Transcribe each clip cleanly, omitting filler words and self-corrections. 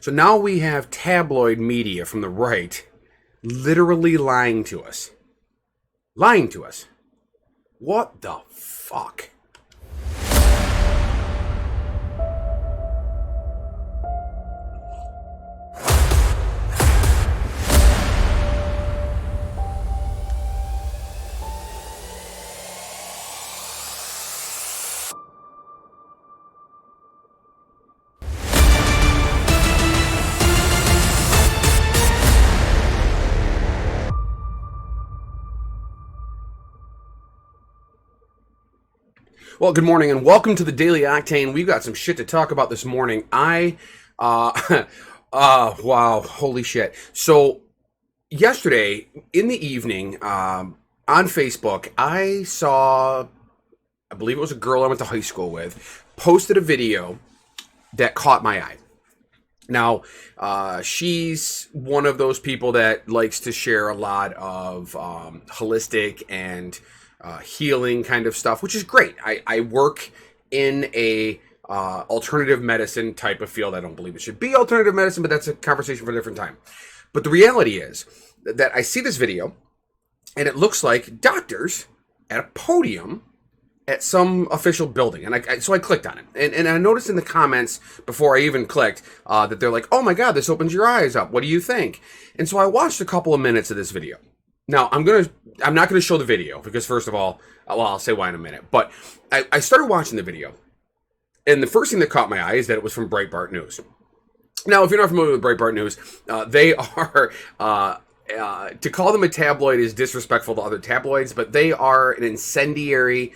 So now we have tabloid media from the right literally lying to us. Lying to us. What the fuck? Well, good morning and welcome to the Daily Octane. We've got some shit to talk about this morning. Wow, holy shit. So, yesterday in the evening, on Facebook, I saw, I believe it was a girl I went to high school with, posted a video that caught my eye. Now, she's one of those people that likes to share a lot of holistic and healing kind of stuff, which is great. I work in a alternative medicine type of field. I don't believe it should be alternative medicine, but that's a conversation for a different time. But the reality is that I see this video, and it looks like doctors at a podium at some official building. And so I clicked on it. And I noticed in the comments before I even clicked that they're like, oh my God, this opens your eyes up. What do you think? And so I watched a couple of minutes of this video. Now, I'm not going to show the video because, first of all, well, I'll say why in a minute. But I started watching the video, and the first thing that caught my eye is that it was from Breitbart News. Now, if you're not familiar with Breitbart News, they are, to call them a tabloid is disrespectful to other tabloids, but they are an incendiary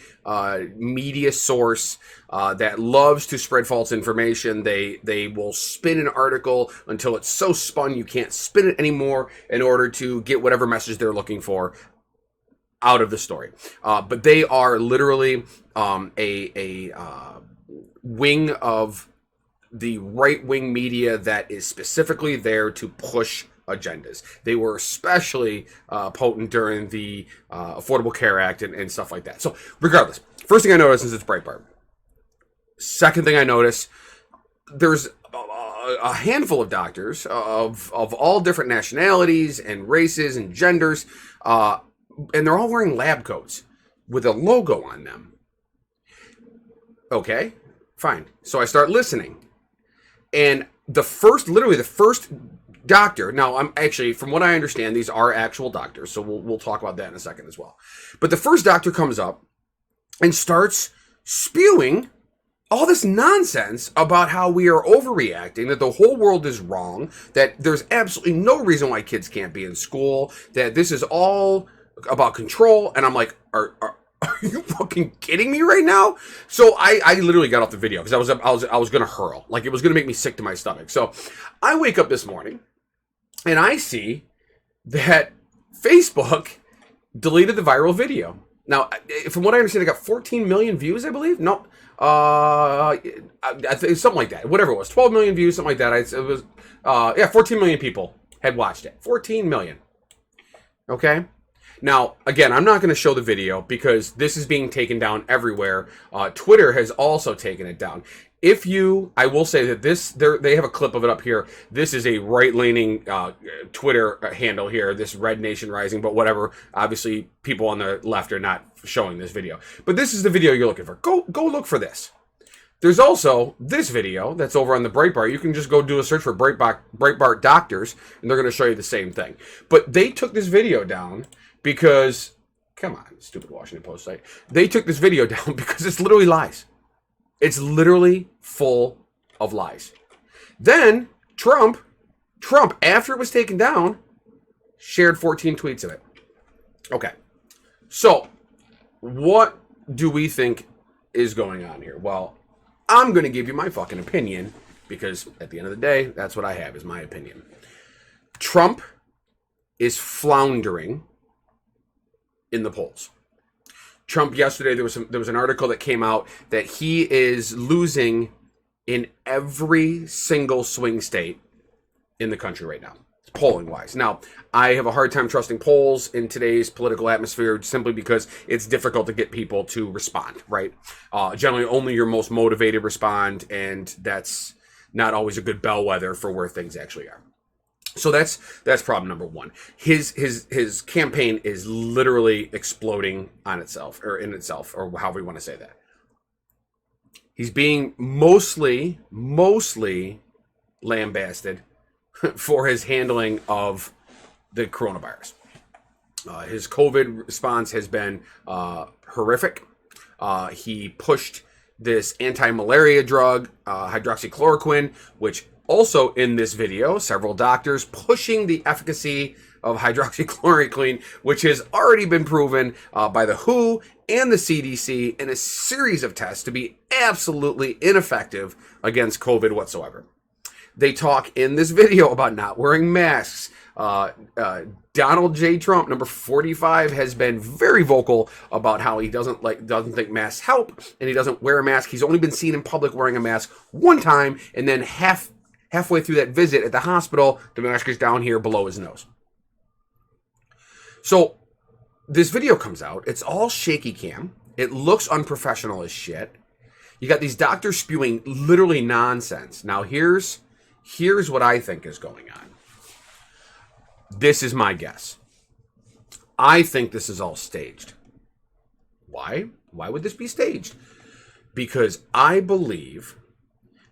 media source that loves to spread false information. They will spin an article until it's so spun you can't spin it anymore in order to get whatever message they're looking for out of the story. But they are literally a wing of the right-wing media that is specifically there to push agendas. They were especially potent during the Affordable Care Act and stuff like that. So regardless, first thing I notice is it's Breitbart. Second thing I notice, there's a handful of doctors of all different nationalities and races and genders, and they're all wearing lab coats with a logo on them. Okay, fine. So I start listening. And literally the first doctor, now I'm actually, from what I understand, these are actual doctors, so we'll talk about that in a second as well. But the first doctor comes up and starts spewing all this nonsense about how we are overreacting, that the whole world is wrong, that there's absolutely no reason why kids can't be in school, that this is all about control. And I'm like, are you fucking kidding me right now? So I literally got off the video because I was gonna hurl, like it was gonna make me sick to my stomach. So I wake up this morning and I see that Facebook deleted the viral video. Now, from what I understand, it got 14 million views, I believe. No, I think something like that. Whatever it was, 12 million views, something like that. It was, 14 million people had watched it. 14 million. Okay. Now, again, I'm not going to show the video because this is being taken down everywhere. Twitter has also taken it down. I will say that they have a clip of it up here. This is a right-leaning Twitter handle here, this Red Nation Rising, but whatever. Obviously, people on the left are not showing this video. But this is the video you're looking for. Go look for this. There's also this video that's over on the Breitbart. You can just go do a search for Breitbart doctors, and they're going to show you the same thing. But they took this video down because, come on, stupid Washington Post site. They took this video down because it's literally lies. It's literally full of lies. Then Trump, after it was taken down, shared 14 tweets of it. Okay. So, what do we think is going on here? Well, I'm going to give you my fucking opinion because at the end of the day, that's what I have is my opinion. Trump is floundering in the polls. Trump yesterday, there was an article that came out that he is losing in every single swing state in the country right now, polling wise. Now, I have a hard time trusting polls in today's political atmosphere simply because it's difficult to get people to respond, right? Generally, only your most motivated respond, and that's not always a good bellwether for where things actually are. So that's problem number one. His campaign is literally exploding on itself, or in itself, or however you want to say that. He's being mostly lambasted for his handling of the coronavirus. His COVID response has been horrific. He pushed this anti-malaria drug, hydroxychloroquine, which also in this video, several doctors pushing the efficacy of hydroxychloroquine, which has already been proven by the WHO and the CDC in a series of tests to be absolutely ineffective against COVID whatsoever. They talk in this video about not wearing masks. Donald J. Trump, number 45, has been very vocal about how he doesn't think masks help, and he doesn't wear a mask. He's only been seen in public wearing a mask one time, and then halfway through that visit at the hospital, the mask is down here below his nose. So this video comes out. It's all shaky cam. It looks unprofessional as shit. You got these doctors spewing literally nonsense. Now here's what I think is going on. This is my guess. I think this is all staged. Why? Why would this be staged? Because I believe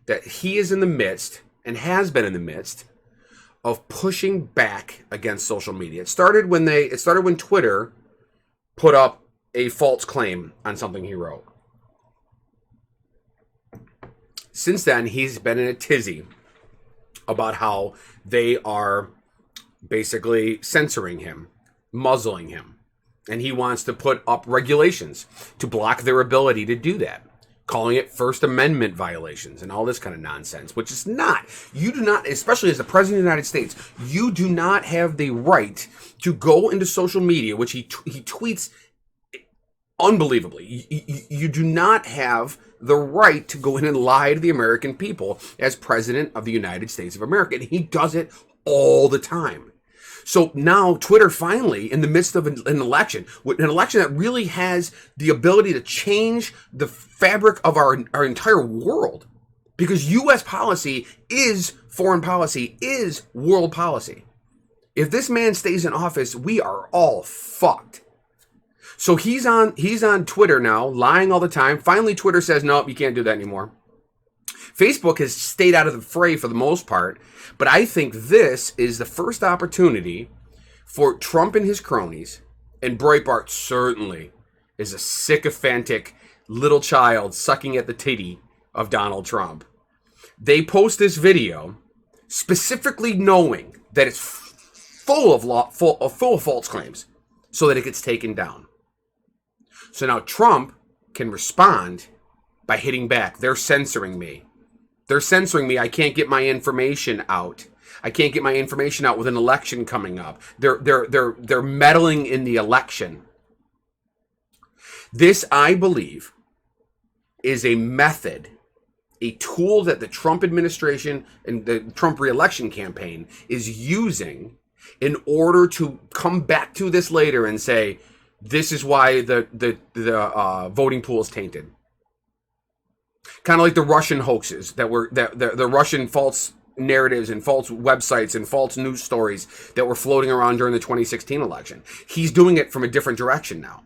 that he is in the midst, and has been in the midst, of pushing back against social media. It started when Twitter put up a false claim on something he wrote. Since then, he's been in a tizzy about how they are basically censoring him, muzzling him. And he wants to put up regulations to block their ability to do that, calling it First Amendment violations and all this kind of nonsense, which is not. You do not, especially as the President of the United States, you do not have the right to go into social media, which he tweets unbelievably. You do not have the right to go in and lie to the American people as President of the United States of America. And he does it all the time. So now Twitter finally, in the midst of an election that really has the ability to change the fabric of our entire world, because U.S. policy is foreign policy, is world policy. If this man stays in office, we are all fucked. So he's on Twitter now, lying all the time. Finally, Twitter says, nope, you can't do that anymore. Facebook has stayed out of the fray for the most part, but I think this is the first opportunity for Trump and his cronies, and Breitbart certainly is a sycophantic little child sucking at the titty of Donald Trump. They post this video specifically knowing that it's full of false claims so that it gets taken down. So now Trump can respond by hitting back. They're censoring me. They're censoring me. I can't get my information out. I can't get my information out with an election coming up. They're meddling in the election. This, I believe, is a method, a tool that the Trump administration and the Trump re-election campaign is using in order to come back to this later and say, this is why the voting pool is tainted. Kind of like the Russian hoaxes the Russian false narratives and false websites and false news stories that were floating around during the 2016 election. He's doing it from a different direction now.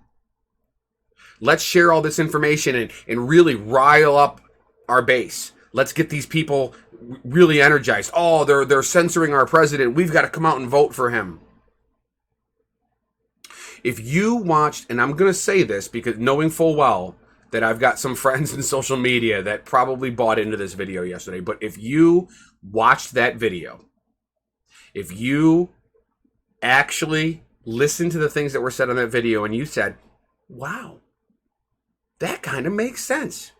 Let's share all this information and really rile up our base. Let's get these people really energized. Oh, they're censoring our president. We've got to come out and vote for him. If you watched, and I'm going to say this because knowing full well that I've got some friends in social media that probably bought into this video yesterday, but if you watched that video, if you actually listened to the things that were said on that video and you said, wow, that kind of makes sense,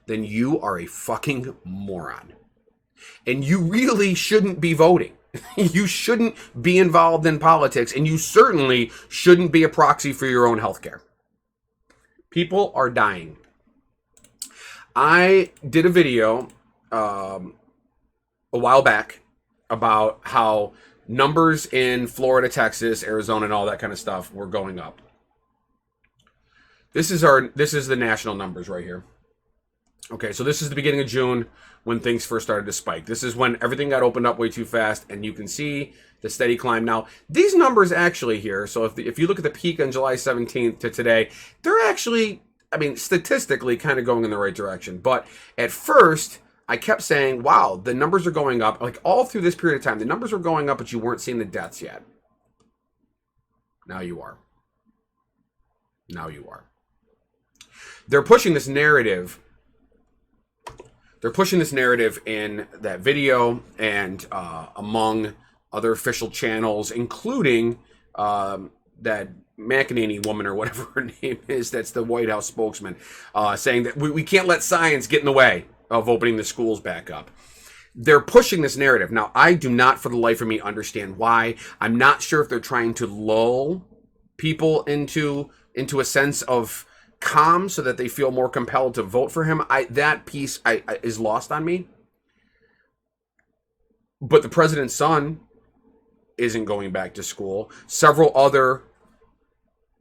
then you are a fucking moron. And you really shouldn't be voting. You shouldn't be involved in politics, and you certainly shouldn't be a proxy for your own health care. People are dying. I did a video a while back about how numbers in Florida, Texas, Arizona, and all that kind of stuff were going up. This is the national numbers right here. Okay, so this is the beginning of June when things first started to spike. This is when everything got opened up way too fast, and you can see the steady climb. Now, these numbers actually here, so if you look at the peak on July 17th to today, they're actually, I mean, statistically kind of going in the right direction. But at first, I kept saying, wow, the numbers are going up. Like all through this period of time, the numbers were going up, but you weren't seeing the deaths yet. Now you are. Now you are. They're pushing this narrative. They're pushing this narrative in that video and among other official channels, including that McEnany woman or whatever her name is, that's the White House spokesman, saying that we can't let science get in the way of opening the schools back up. They're pushing this narrative. Now, I do not for the life of me understand why. I'm not sure if they're trying to lull people into a sense of calm so that they feel more compelled to vote for him. That piece is lost on me. But the president's son isn't going back to school. Several other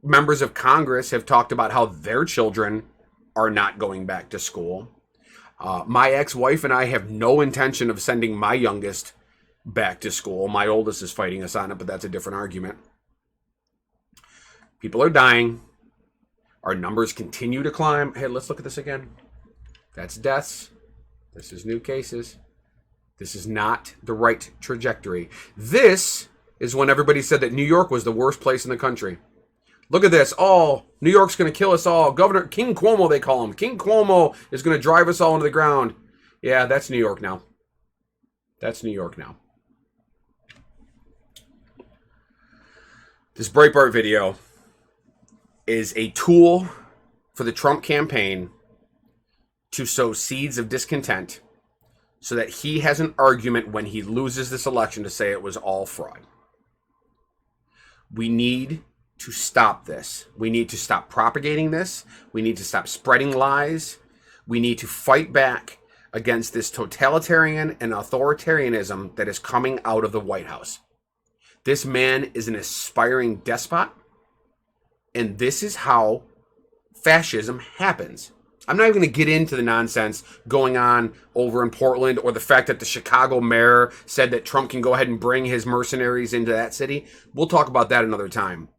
members of Congress have talked about how their children are not going back to school. My ex-wife and I have no intention of sending my youngest back to school. My oldest is fighting us on it, but that's a different argument. People are dying. Our numbers continue to climb. Hey, let's look at this again. That's deaths. This is new cases. This is not the right trajectory. This is when everybody said that New York was the worst place in the country. Look at this. Oh, New York's going to kill us all. Governor King Cuomo, they call him. King Cuomo is going to drive us all into the ground. Yeah, that's New York now. That's New York now. This Breitbart video is a tool for the Trump campaign to sow seeds of discontent so that he has an argument when he loses this election to say it was all fraud. We need to stop this. We need to stop propagating this. We need to stop spreading lies. We need to fight back against this totalitarian and authoritarianism that is coming out of the White House. This man is an aspiring despot. And this is how fascism happens. I'm not even going to get into the nonsense going on over in Portland or the fact that the Chicago mayor said that Trump can go ahead and bring his mercenaries into that city. We'll talk about that another time.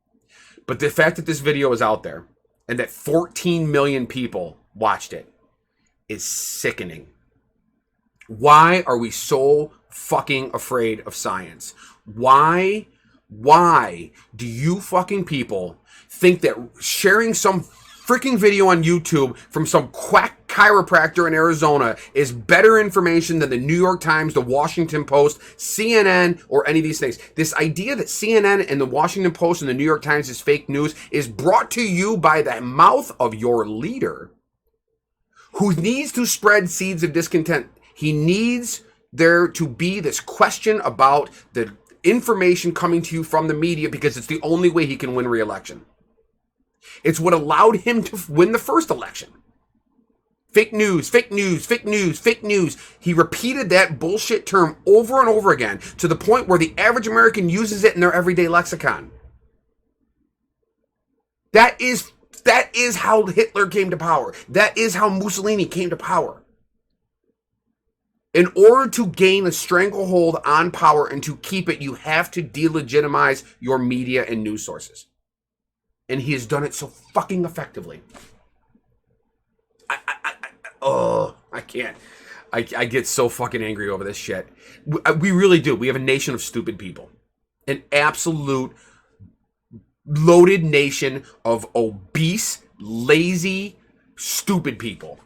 But the fact that this video is out there and that 14 million people watched it is sickening. Why are we so fucking afraid of science? Why do you fucking people think that sharing some freaking video on YouTube from some quack chiropractor in Arizona is better information than the New York Times, the Washington Post, CNN, or any of these things? This idea that CNN and the Washington Post and the New York Times is fake news is brought to you by the mouth of your leader who needs to spread seeds of discontent. He needs there to be this question about the information coming to you from the media because it's the only way he can win re-election. It's what allowed him to win the first election. Fake news, fake news, fake news, fake news. He repeated that bullshit term over and over again to the point where the average American uses it in their everyday lexicon. That is how Hitler came to power. That is how Mussolini came to power. In order to gain a stranglehold on power and to keep it, you have to delegitimize your media and news sources. And he has done it so fucking effectively. I can't. I get so fucking angry over this shit. We really do. We have a nation of stupid people. An absolute loaded nation of obese, lazy, stupid people.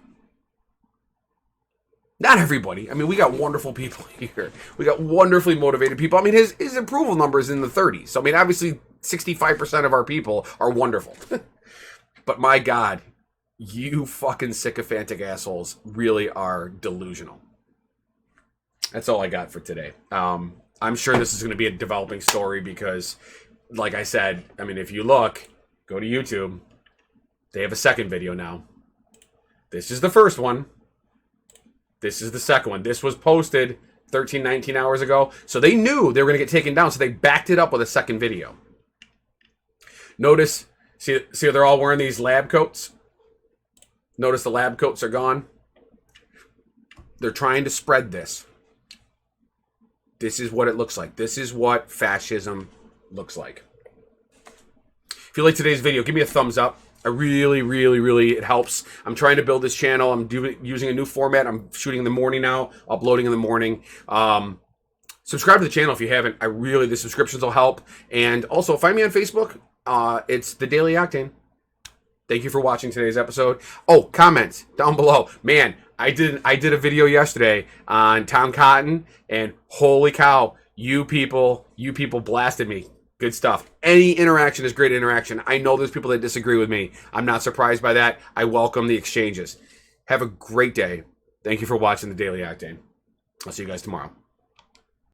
Not everybody. I mean, we got wonderful people here. We got wonderfully motivated people. I mean, his approval number is in the 30s. So, I mean, obviously, 65% of our people are wonderful. But my God, you fucking sycophantic assholes really are delusional. That's all I got for today. I'm sure this is going to be a developing story because, like I said, I mean, if you look, go to YouTube. They have a second video now. This is the first one. This is the second one. This was posted 13, 19 hours ago. So they knew they were going to get taken down. So they backed it up with a second video. Notice, see they're all wearing these lab coats. Notice the lab coats are gone. They're trying to spread this. This is what it looks like. This is what fascism looks like. If you like today's video, give me a thumbs up. I really, it helps. I'm trying to build this channel. I'm using a new format. I'm shooting in the morning now, uploading in the morning. Subscribe to the channel if you haven't. The subscriptions will help. And also, find me on Facebook. It's the Daily Octane. Thank you for watching today's episode. Oh, comments down below. Man, I did a video yesterday on Tom Cotton, and holy cow, you people blasted me. Good stuff. Any interaction is great interaction. I know there's people that disagree with me. I'm not surprised by that. I welcome the exchanges. Have a great day. Thank you for watching the Daily Octane. I'll see you guys tomorrow.